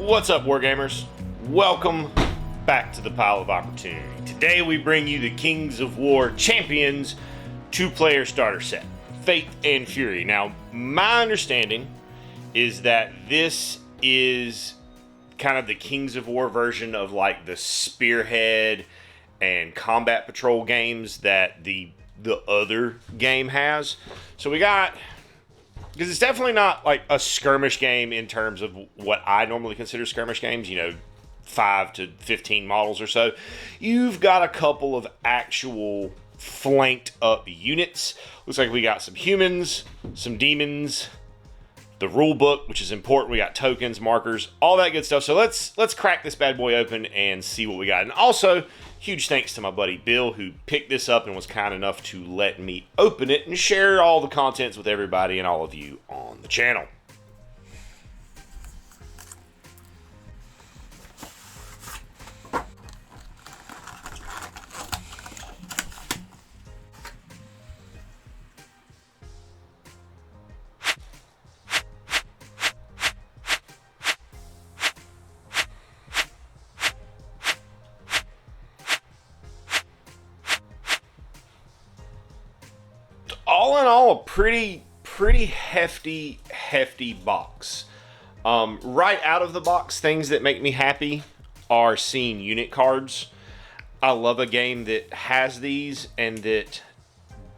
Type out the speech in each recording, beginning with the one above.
What's up, Wargamers? Welcome back to the Pile of Opportunity. Today we bring you the Kings of War Champions 2-player starter set, Faith and Fury. Now, my understanding is that this is kind of the Kings of War version of like the Spearhead and Combat Patrol games that the other game has. So we got, because it's definitely not like a skirmish game in terms of what I normally consider skirmish games, you know, 5 to 15 models or so. You've got a couple of actual flanked up units. Looks like we got some humans, some demons, the rule book, which is important. We got tokens, markers, all that good stuff. So let's crack this bad boy open and see what we got. And also, huge thanks to my buddy Bill, who picked this up and was kind enough to let me open it and share all the contents with everybody and all of you on the channel. All in all, a pretty hefty box. Right out of the box, things that make me happy are seeing unit cards. I love a game that has these and that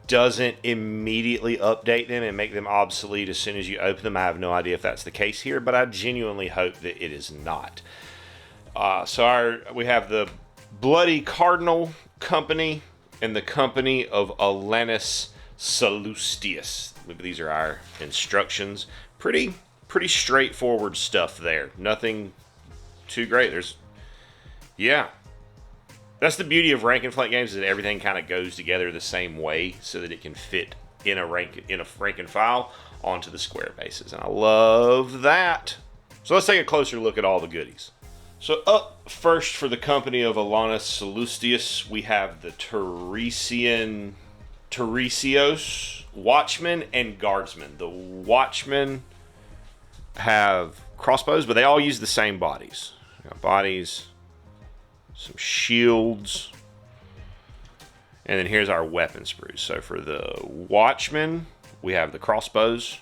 doesn't immediately update them and make them obsolete as soon as you open them. I have no idea if that's the case here, but I genuinely hope that it is not. We have the Bloody Cardinal Company and the Company of Alanis Sallustius. These are our instructions. Pretty straightforward stuff there. Nothing too great. That's the beauty of rank and flank games, is that everything kind of goes together the same way so that it can fit in a rank and file onto the square bases. And I love that. So let's take a closer look at all the goodies. So up first for the Company of Alanis Sallustius, we have the Teresios, Watchmen, and Guardsmen. The Watchmen have crossbows, but they all use the same bodies. Got bodies, some shields, and then here's our weapon sprues. So for the Watchmen, we have the crossbows.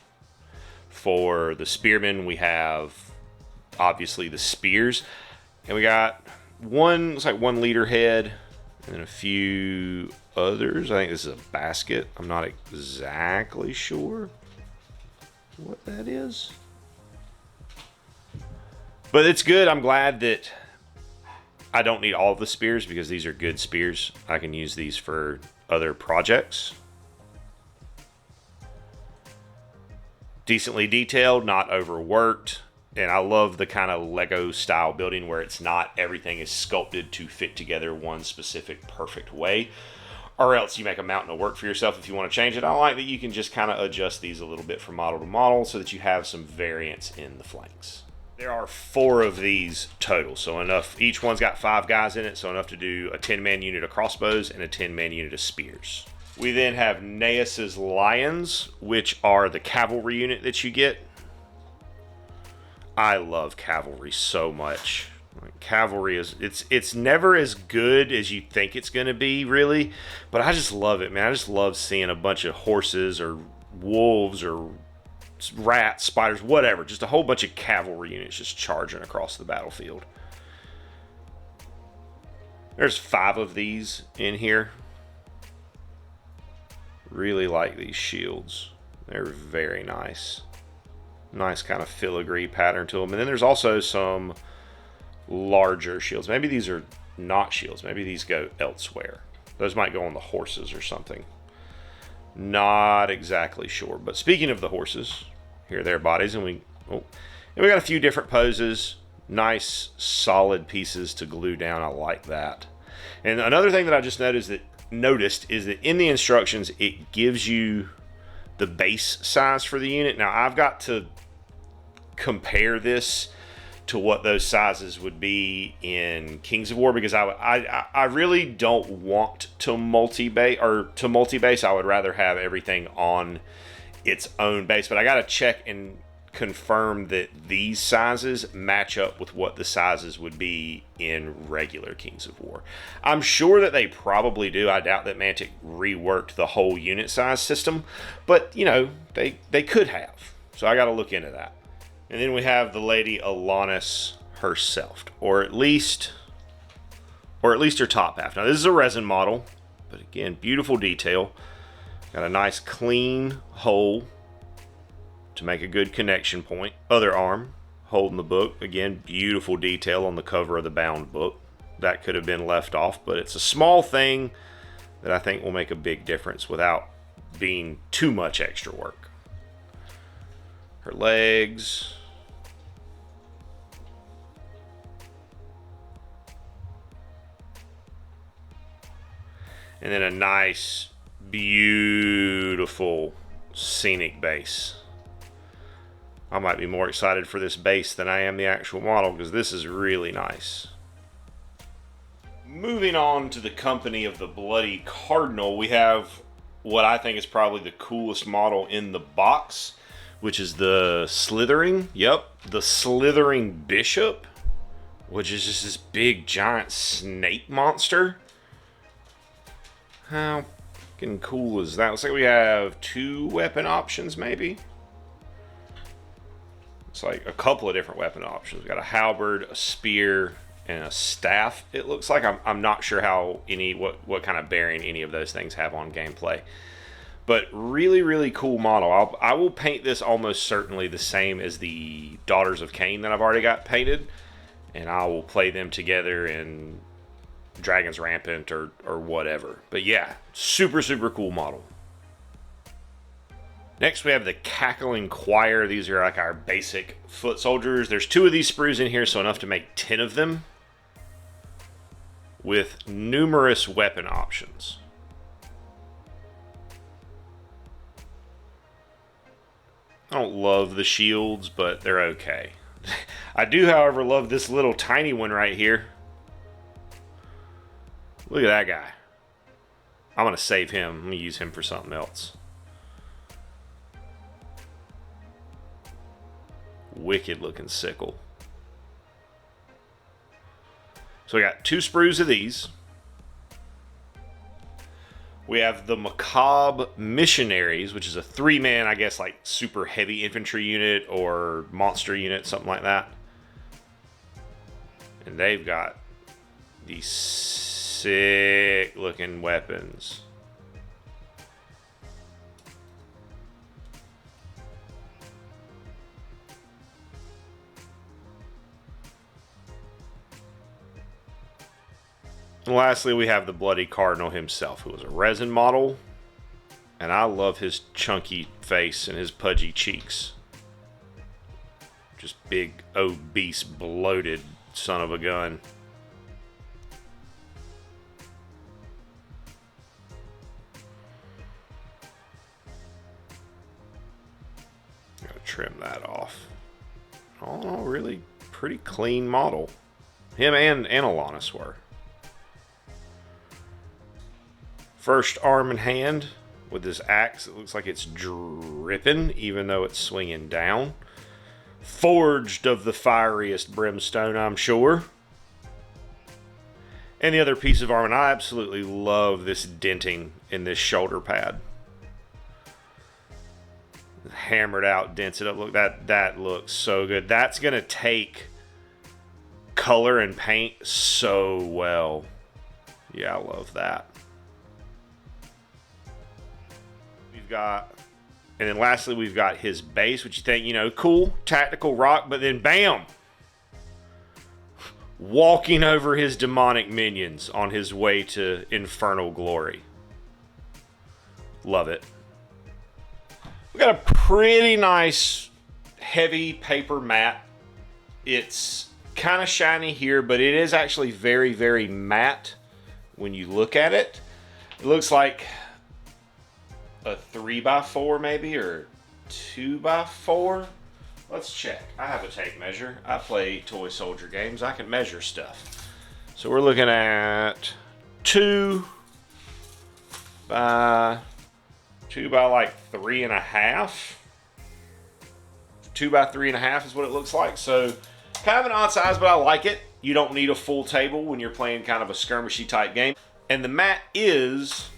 For the Spearmen, we have obviously the spears, and we got looks like one leader head, and then a few others. I think this is a basket. I'm not exactly sure what that is, but it's good. I'm glad that I don't need all of the spears because these are good spears. I can use these for other projects. Decently detailed, not overworked. And I love the kind of Lego style building where it's not everything is sculpted to fit together one specific perfect way, or else you make a mountain of work for yourself if you want to change it. I like that you can just kind of adjust these a little bit from model to model so that you have some variance in the flanks. There are 4 of these total, so enough. Each one's got 5 guys in it, so enough to do a 10-man unit of crossbows and a 10-man unit of spears. We then have Naeus's Lions, which are the cavalry unit that you get. I love cavalry so much. Cavalry is, it's never as good as you think it's going to be, really, but I just love it, man. I just love seeing a bunch of horses or wolves or rats, spiders, whatever, just a whole bunch of cavalry units just charging across the battlefield. There's 5 of these in here. Really like these shields. They're very nice. Nice kind of filigree pattern to them. And then there's also some larger shields. Maybe these are not shields. Maybe these go elsewhere. Those might go on the horses or something. Not exactly sure. But speaking of the horses, here are their bodies. And we got a few different poses. Nice, solid pieces to glue down. I like that. And another thing that I just noticed is that in the instructions, it gives you the base size for the unit. Now, I've got to compare this to what those sizes would be in Kings of War, because I really don't want to multi-base. I would rather have everything on its own base, but I got to check and confirm that these sizes match up with what the sizes would be in regular Kings of War. I'm sure that they probably do. I doubt that Mantic reworked the whole unit size system, but you know, they could have. So I got to look into that. And then we have the Lady Alanis herself, or at least her top half. Now this is a resin model, but again, beautiful detail. Got a nice clean hole to make a good connection point. Other arm holding the book. Again, beautiful detail on the cover of the bound book. That could have been left off, but it's a small thing that I think will make a big difference without being too much extra work. Her legs. And then a nice, beautiful, scenic base. I might be more excited for this base than I am the actual model because this is really nice. Moving on to the company of the Bloody Cardinal, we have what I think is probably the coolest model in the box, which is the Slithering. Yep, the Slithering Bishop, which is just this big giant snake monster. How fucking cool is that? Looks like we have 2 weapon options, maybe. It's like a couple of different weapon options. We got a halberd, a spear, and a staff. It looks like I'm not sure how what kind of bearing any of those things have on gameplay. But really, really cool model. I will paint this almost certainly the same as the Daughters of Cain that I've already got painted, and I will play them together in Dragon's Rampant or whatever. But yeah, super, super cool model. Next, we have the Cackling Choir. These are like our basic foot soldiers. There's 2 of these sprues in here, so enough to make 10 of them, with numerous weapon options. I don't love the shields, but they're okay. I do, however, love this little tiny one right here. Look at that guy. I'm going to save him. I'm going to use him for something else. Wicked looking sickle. So we got 2 sprues of these. We have the Macabre Missionaries, which is a 3-man, I guess, like super heavy infantry unit or monster unit, something like that. And they've got these sick looking weapons. And lastly, we have the Bloody Cardinal himself, who is a resin model. And I love his chunky face and his pudgy cheeks. Just big, obese, bloated son of a gun. Gotta trim that off. All in all, really pretty clean model. Him and Alanis were. First arm and hand with this axe. It looks like it's dripping, even though it's swinging down. Forged of the fieriest brimstone, I'm sure. And the other piece of armor, and I absolutely love this denting in this shoulder pad. Hammered out, dents it up. Look, that looks so good. That's going to take color and paint so well. Yeah, I love that. And then lastly, we've got his base, which you think, you know, cool, tactical rock, but then bam! Walking over his demonic minions on his way to infernal glory. Love it. We got a pretty nice heavy paper mat. It's kind of shiny here, but it is actually very, very matte when you look at it. It looks like a 3x4 maybe, or 2x4. Let's check. I have a tape measure. I play toy soldier games. I can measure stuff. So we're looking at 2 by like 3.5. 2 by 3.5 is what it looks like. So kind of an odd size, but I like it. You don't need a full table when you're playing kind of a skirmishy type game. And the mat is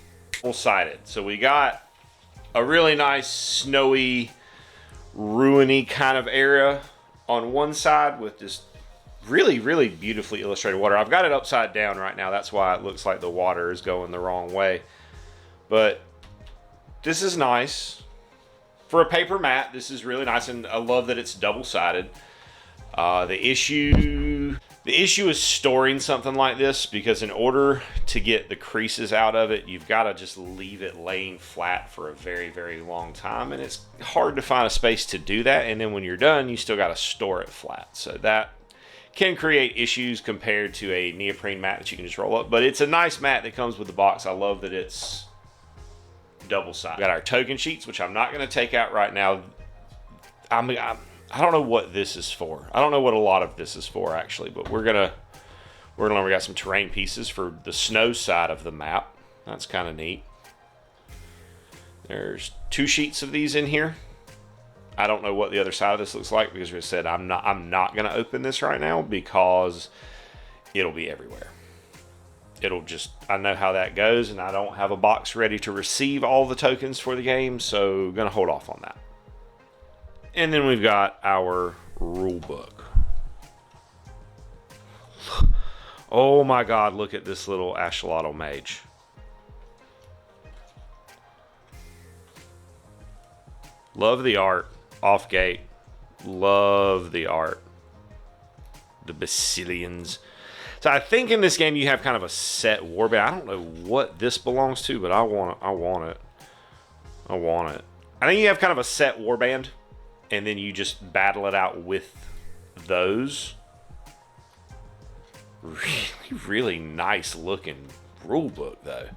full-sided. So we got a really nice snowy, ruiny kind of area on one side with this really, really beautifully illustrated water. I've got it upside down right now. That's why it looks like the water is going the wrong way. But this is nice. For a paper mat, this is really nice, and I love that it's double-sided. The issue is storing something like this, because in order to get the creases out of it, you've got to just leave it laying flat for a very, very long time, and it's hard to find a space to do that. And then when you're done, you still got to store it flat. So that can create issues compared to a neoprene mat that you can just roll up. But it's a nice mat that comes with the box. I love that it's double-sided. We got our token sheets, which I'm not going to take out right now. I don't know what this is for. I don't know what a lot of this is for, actually, but we're gonna learn. We got some terrain pieces for the snow side of the map. That's kind of neat. There's 2 sheets of these in here. I don't know what the other side of this looks like, because we said I'm not gonna open this right now, because it'll be everywhere. I know how that goes, and I don't have a box ready to receive all the tokens for the game, so gonna hold off on that. And then we've got our rule book. Oh my God, look at this little Axolotl mage. Love the art. Off gate. Love the art. The Basilians. So I think in this game you have kind of a set warband. I don't know what this belongs to, but I want it. I think you have kind of a set warband, and then you just battle it out with those. Really, really nice looking rule book, though.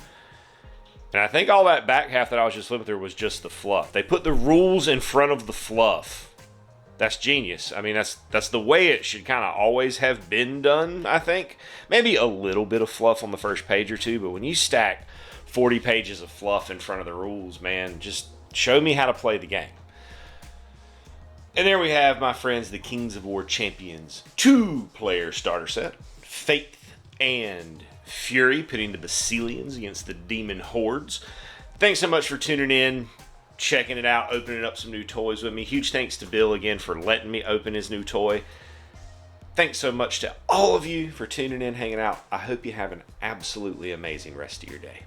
And I think all that back half that I was just flipping through was just the fluff. They put the rules in front of the fluff. That's genius. I mean, that's the way it should kind of always have been done, I think. Maybe a little bit of fluff on the first page or two, but when you stack 40 pages of fluff in front of the rules, man, just show me how to play the game. And there we have, my friends, the Kings of War Champions 2-player starter set. Faith and Fury, pitting the Basilians against the Demon Hordes. Thanks so much for tuning in, checking it out, opening up some new toys with me. Huge thanks to Bill again for letting me open his new toy. Thanks so much to all of you for tuning in, hanging out. I hope you have an absolutely amazing rest of your day.